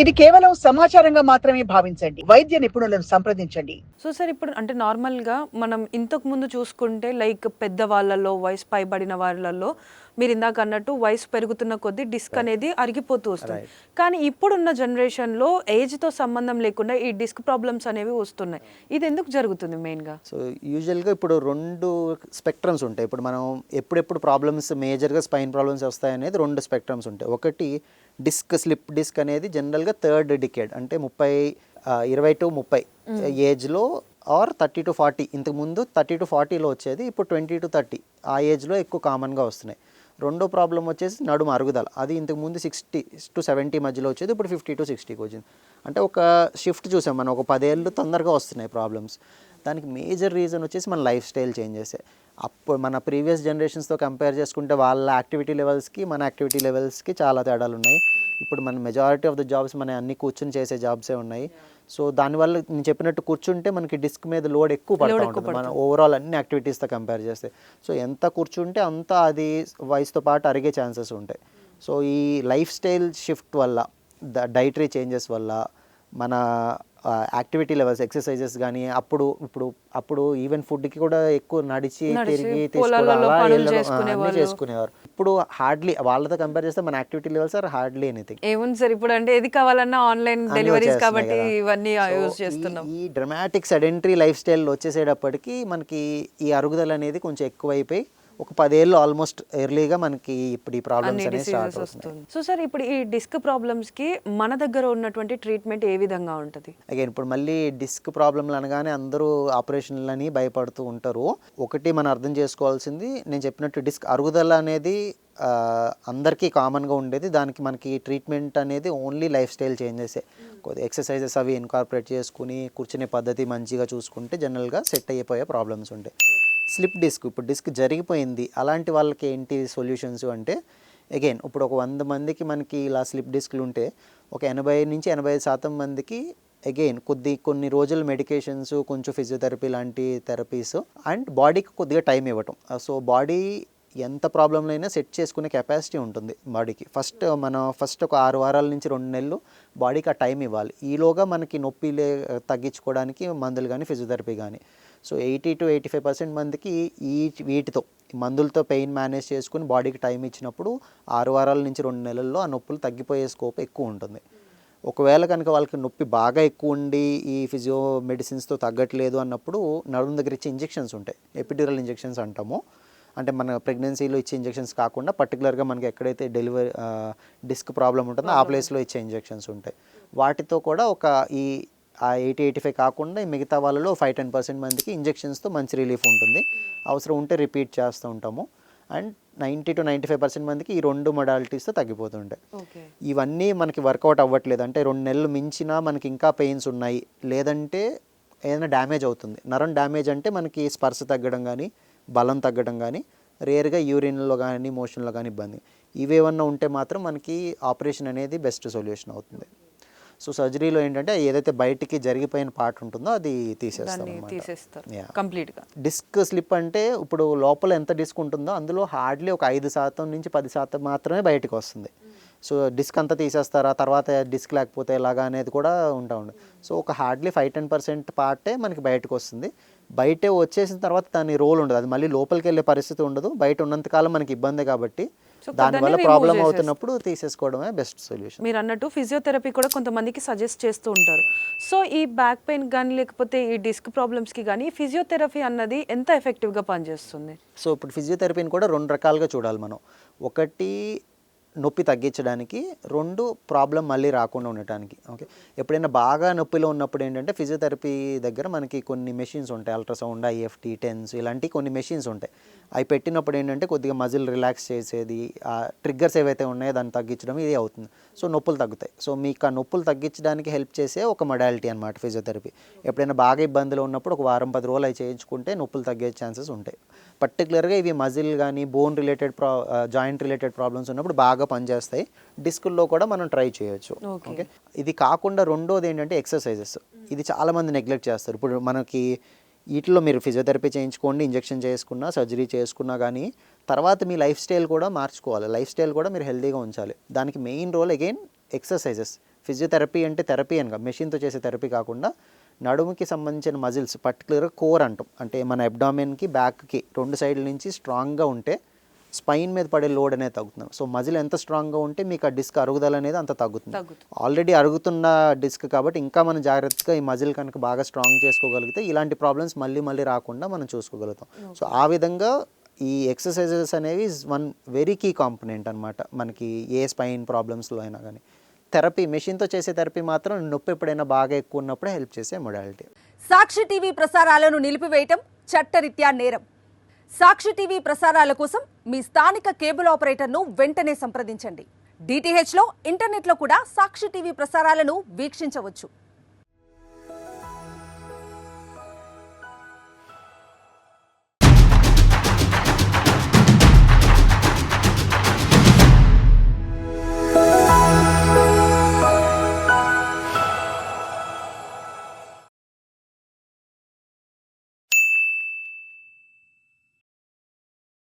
ఇది కేవలం సమాచారంగా మాత్రమే భావించండి. వైద్య నిపుణులను సంప్రదించండి. సో సార్ ఇప్పుడు అంటే నార్మల్‌గా మనం ఇంతకు ముందు చూసుకుంటే లైక్ పెద్దవాళ్ళలో, వయసు పైబడిన వాళ్ళలో మీరిందాక అన్నట్టు వయసు పెరుగుతున్న కొద్దీ డిస్క్ అనేది అరిగిపోతూ వస్తుంది. రైట్. కానీ ఇప్పుడున్న జనరేషన్‌లో ఏజ్‌తో సంబంధం లేకుండా ఈ డిస్క్ ప్రాబ్లమ్స్ అనేవి వస్తున్నాయి. ఇది ఎందుకు జరుగుతుంది మెయిన్‌గా? సో యూజువల్గా ఇప్పుడు 2 స్పెక్ట్రమ్స్ ఉంటాయి. ఇప్పుడు మనం ఎప్పుడెప్పుడు ప్రాబ్లమ్స్ మేజర్గా స్పైన్ ప్రాబ్లమ్స్ వస్తాయనేది 2 స్పెక్ట్రమ్స్ ఉంటాయి. ఒకటి స్లిప్ డిస్క్ అనేది జనరల్గా థర్డ్ డికేడ్ అంటే 20-30 ఏజ్లో ఆర్ 30-40 ఇంతకుముందు 30-40లో వచ్చేది, ఇప్పుడు 20-30 ఆ ఏజ్లో ఎక్కువ కామన్గా వస్తున్నాయి. రెండో ప్రాబ్లం వచ్చేసి నడుము అరుగుదల, అది ఇంతకుముందు 60-70 మధ్యలో వచ్చేది, ఇప్పుడు 50-60కి వచ్చింది. అంటే ఒక షిఫ్ట్ చూసాం మనం, ఒక 10 ఏళ్ళు తొందరగా వస్తున్నాయి ప్రాబ్లమ్స్. దానికి మేజర్ రీజన్ వచ్చేసి మన లైఫ్ స్టైల్ చేంజెసే. అప్పుడు మన ప్రీవియస్ జనరేషన్స్తో కంపేర్ చేసుకుంటే వాళ్ళ యాక్టివిటీ లెవెల్స్కి మన యాక్టివిటీ లెవెల్స్కి చాలా తేడాలు ఉన్నాయి. ఇప్పుడు మన మెజారిటీ ఆఫ్ ద జాబ్స్ మన అన్ని కూర్చుని చేసే జాబ్సే ఉన్నాయి. సో దానివల్ల నేను చెప్పినట్టు కూర్చుంటే మనకి డిస్క్ మీద లోడ్ ఎక్కువ పడుతూ ఉంటుంది మన ఓవరాల్ అన్ని యాక్టివిటీస్తో కంపేర్ చేస్తే. సో ఎంత కూర్చుంటే అంత అది వయసుతో పాటు అరిగే ఛాన్సెస్ ఉంటాయి. సో ఈ లైఫ్ స్టైల్ షిఫ్ట్ వల్ల, డైటరీ చేంజెస్ వల్ల, మన యాక్టివిటీ లెవెల్స్ ఎక్సర్సైజెస్ కానీ అప్పుడు ఈవెన్ ఫుడ్కి కూడా ఎక్కువ నడిచి తిరిగి చేసుకునేవారు. ఇప్పుడు హార్డ్లీ వాళ్ళతో కంపేర్ చేస్తే మన activity levels are hardly anything. ఏముంది సార్, ఇప్పుడు అంటే ఏది కావాలన్నా ఆన్లైన్ డెలివరీస్ కాబట్టి ఇవన్నీ యూజ్ చేస్తున్నాం. ఈ డ్రమాటిక్ సెడెంటరీ లైఫ్ స్టైల్ వచ్చేసేటప్పటికి మనకి ఈ అరుగుదల అనేది కొంచెం ఎక్కువైపోయి ఒక 10 ఏళ్ళు ఆల్మోస్ట్ ఎర్లీగా మనకి ఇప్పుడు ఈ ప్రాబ్లమ్స్ అనేవి స్టార్ట్ అవుతుంది. సో సార్ ఇప్పుడు ఈ డిస్క్ ప్రాబ్లమ్స్కి మన దగ్గర ఉన్నటువంటి ట్రీట్మెంట్ ఏ విధంగా ఉంటుంది? అగైన్ ఇప్పుడు మళ్ళీ డిస్క్ ప్రాబ్లంలు అనగానే అందరూ ఆపరేషన్లని భయపడుతూ ఉంటారు. ఒకటి మనం అర్థం చేసుకోవాల్సింది, నేను చెప్పినట్టు డిస్క్ అరుగుదల అనేది అందరికీ కామన్గా ఉండేది. దానికి మనకి ట్రీట్మెంట్ అనేది ఓన్లీ లైఫ్ స్టైల్ చేంజెసే. కొద్దిగా ఎక్సర్సైజెస్ అవి ఇన్కార్పొరేట్ చేసుకుని కూర్చునే పద్ధతి మంచిగా చూసుకుంటే జనరల్గా సెట్ అయిపోయే ప్రాబ్లమ్స్ ఉంటాయి. స్లిప్ డిస్క్, ఇప్పుడు డిస్క్ జరిగిపోయింది, అలాంటి వాళ్ళకి ఏంటి సొల్యూషన్స్ అంటే, అగైన్ ఇప్పుడు ఒక 100 మందికి మనకి ఇలా స్లిప్ డిస్క్లు ఉంటే ఒక 80-85% మందికి అగైన్ కొన్ని రోజులు మెడికేషన్స్, కొంచెం ఫిజియోథెరపీ లాంటి థెరపీస్ అండ్ బాడీకి కొద్దిగా టైం ఇవ్వటం. సో బాడీ ఎంత ప్రాబ్లంలో అయినా సెట్ చేసుకునే కెపాసిటీ ఉంటుంది బాడీకి. ఫస్ట్ ఒక 6 వారాల నుంచి 2 నెలలు బాడీకి ఆ టైం ఇవ్వాలి. ఈలోగా మనకి నొప్పి తగ్గించుకోవడానికి మందులు కానీ ఫిజియోథెరపీ కానీ. సో 80-85% మందికి వీటితో మందులతో పెయిన్ మేనేజ్ చేసుకుని బాడీకి టైం ఇచ్చినప్పుడు 6 వారాల నుంచి 2 నెలల్లో ఆ నొప్పులు తగ్గిపోయే స్కోప్ ఎక్కువ ఉంటుంది. ఒకవేళ కనుక వాళ్ళకి నొప్పి బాగా ఎక్కువ ఉండి ఈ ఫిజియో మెడిసిన్స్తో తగ్గట్లేదు అన్నప్పుడు నడుము దగ్గర ఇచ్చే ఇంజెక్షన్స్ ఉంటాయి, ఎపిడ్యూరల్ ఇంజెక్షన్స్ అంటాము. అంటే మన ప్రెగ్నెన్సీలో ఇచ్చే ఇంజెక్షన్స్ కాకుండా పర్టికులర్గా మనకి ఎక్కడైతే డిస్క్ ప్రాబ్లం ఉంటుందో ఆ ప్లేస్లో ఇచ్చే ఇంజెక్షన్స్ ఉంటాయి. వాటితో కూడా ఆ 80-85 కాకుండా మిగతా వాళ్ళలో 5-10% మందికి ఇంజెక్షన్స్తో మంచి రిలీఫ్ ఉంటుంది. అవసరం ఉంటే రిపీట్ చేస్తూ ఉంటాము. అండ్ 90-95% మందికి ఈ 2 మొడాలిటీస్తో తగ్గిపోతుంటాయి. ఇవన్నీ మనకి వర్కౌట్ అవ్వట్లేదు అంటే 2 నెలలు మించినా మనకి ఇంకా పెయిన్స్ ఉన్నాయి, లేదంటే ఏదైనా డ్యామేజ్ అవుతుంది. నరం డ్యామేజ్ అంటే మనకి స్పర్శ తగ్గడం కానీ, బలం తగ్గడం కానీ, రేర్గా యూరిన్లో కానీ మోషన్లో కానీ ఇబ్బంది, ఇవేమన్నా ఉంటే మాత్రం మనకి ఆపరేషన్ అనేది బెస్ట్ సొల్యూషన్ అవుతుంది. సో సర్జరీలో ఏంటంటే ఏదైతే బయటికి జరిగిపోయిన పార్ట్ ఉంటుందో అది తీసేస్తారు కంప్లీట్గా. డిస్క్ స్లిప్ అంటే ఇప్పుడు లోపల ఎంత డిస్క్ ఉంటుందో అందులో హార్డ్లీ ఒక 5% నుంచి 10% మాత్రమే బయటకు వస్తుంది. సో డిస్క్ అంతా తీసేస్తారా, తర్వాత డిస్క్ లేకపోతే ఎలాగా అనేది కూడా ఉంటుంది. సో ఒక హార్డ్లీ 5-10% పార్టే మనకి బయటకు వస్తుంది. బయటే వచ్చేసిన తర్వాత దాని రోల్ ఉండదు, అది మళ్ళీ లోపలికి వెళ్ళే పరిస్థితి ఉండదు. బయట ఉన్నంతకాలం మనకి ఇబ్బంది కాబట్టి దానివల్ల ప్రాబ్లం అవుతున్నప్పుడు తీసేసుకోవడమే బెస్ట్ సొల్యూషన్. మీరు అన్నట్టు ఫిజియోథెరపీ కూడా కొంతమందికి సజెస్ట్ చేస్తూ ఉంటారు. సో ఈ బ్యాక్ పెయిన్ కానీ లేకపోతే ఈ డిస్క్ ప్రాబ్లమ్స్కి కానీ ఫిజియోథెరపీ అన్నది ఎంత ఎఫెక్టివ్గా పనిచేస్తుంది? సో ఇప్పుడు ఫిజియోథెరపీని కూడా 2 రకాలుగా చూడాలి మనం. ఒకటి నొప్పి తగ్గించడానికి, 2 ప్రాబ్లం మళ్ళీ రాకుండా ఉండటానికి. ఓకే, ఎప్పుడైనా బాగా నొప్పిలో ఉన్నప్పుడు ఏంటంటే ఫిజియోథెరపీ దగ్గర మనకి కొన్ని మెషిన్స్ ఉంటాయి, అల్ట్రాసౌండ్, IFT, టెన్స్ ఇలాంటి కొన్ని మెషిన్స్ ఉంటాయి. అవి పెట్టినప్పుడు ఏంటంటే కొద్దిగా మజిల్ రిలాక్స్ చేసేది, ఆ ట్రిగ్గర్స్ ఏవైతే ఉన్నాయో దాన్ని తగ్గించడం ఇది అవుతుంది. సో నొప్పులు తగ్గుతాయి. సో మీకు ఆ నొప్పులు తగ్గించడానికి హెల్ప్ చేసే ఒక మొడాలిటీ అనమాట ఫిజియోథెరపీ. ఎప్పుడైనా బాగా ఇబ్బందులు ఉన్నప్పుడు ఒక 1-10 రోజులు అవి చేయించుకుంటే నొప్పులు తగ్గే ఛాన్సెస్ ఉంటాయి. పర్టికులర్గా ఇవి మజిల్ కానీ bone related joint related problems ఉన్నప్పుడు బాగా పనిచేస్తాయి. డిస్కుల్లో కూడా మనం ట్రై చేయొచ్చు. ఓకే, ఇది కాకుండా రెండోది ఏంటంటే ఎక్సర్సైజెస్. ఇది చాలామంది నెగ్లెక్ట్ చేస్తారు. ఇప్పుడు మనకి వీటిలో మీరు ఫిజియోథెరపీ చేయించుకోండి, ఇంజెక్షన్ చేసుకున్నా, సర్జరీ చేసుకున్నా కానీ తర్వాత మీ లైఫ్ స్టైల్ కూడా మార్చుకోవాలి. లైఫ్ స్టైల్ కూడా మీరు హెల్తీగా ఉంచాలి. దానికి main role again exercises. Physiotherapy అంటే థెరపీ అనగా మెషిన్తో చేసే థెరపీ కాకుండా నడుముకి సంబంధించిన మజిల్స్ పర్టికులర్గా కోర్ అంటాం, అంటే మన అబ్డామెన్కి బ్యాక్కి 2 సైడ్ల నుంచి స్ట్రాంగ్గా ఉంటే స్పైన్ మీద పడే లోడ్ అనేది తగ్గుతుంది. సో మజిల్ ఎంత స్ట్రాంగ్గా ఉంటే మీకు ఆ డిస్క్ అరుగుదల అనేది అంత తగ్గుతుంది. ఆల్రెడీ అరుగుతున్న డిస్క్ కాబట్టి ఇంకా మనం జాగ్రత్తగా ఈ మజిల్ కనుక బాగా స్ట్రాంగ్ చేసుకోగలిగితే ఇలాంటి ప్రాబ్లమ్స్ మళ్ళీ రాకుండా మనం చూసుకోగలుగుతాం. సో ఆ విధంగా ఈ ఎక్సర్సైజెస్ అనేవి వన్ వెరీ కీ కాంపొనెంట్ అనమాట మనకి ఏ స్పైన్ ప్రాబ్లమ్స్లో అయినా కానీ. థెరపీ మెషిన్తో చేసే థెరపీ మాత్రం నొప్పి ఎప్పుడైనా బాగా ఎక్కువ ఉన్నప్పుడే హెల్ప్ చేసే మొడాలిటీ. సాక్షి టీవీ ప్రసారాలను నిలిపివేయటం చట్టరీత్యా నేరం. సాక్షి టీవీ ప్రసారాల కోసం మీ స్థానిక కేబుల్ ఆపరేటర్ను వెంటనే సంప్రదించండి. DTHలో ఇంటర్నెట్లో కూడా సాక్షి టీవీ ప్రసారాలను వీక్షించవచ్చు.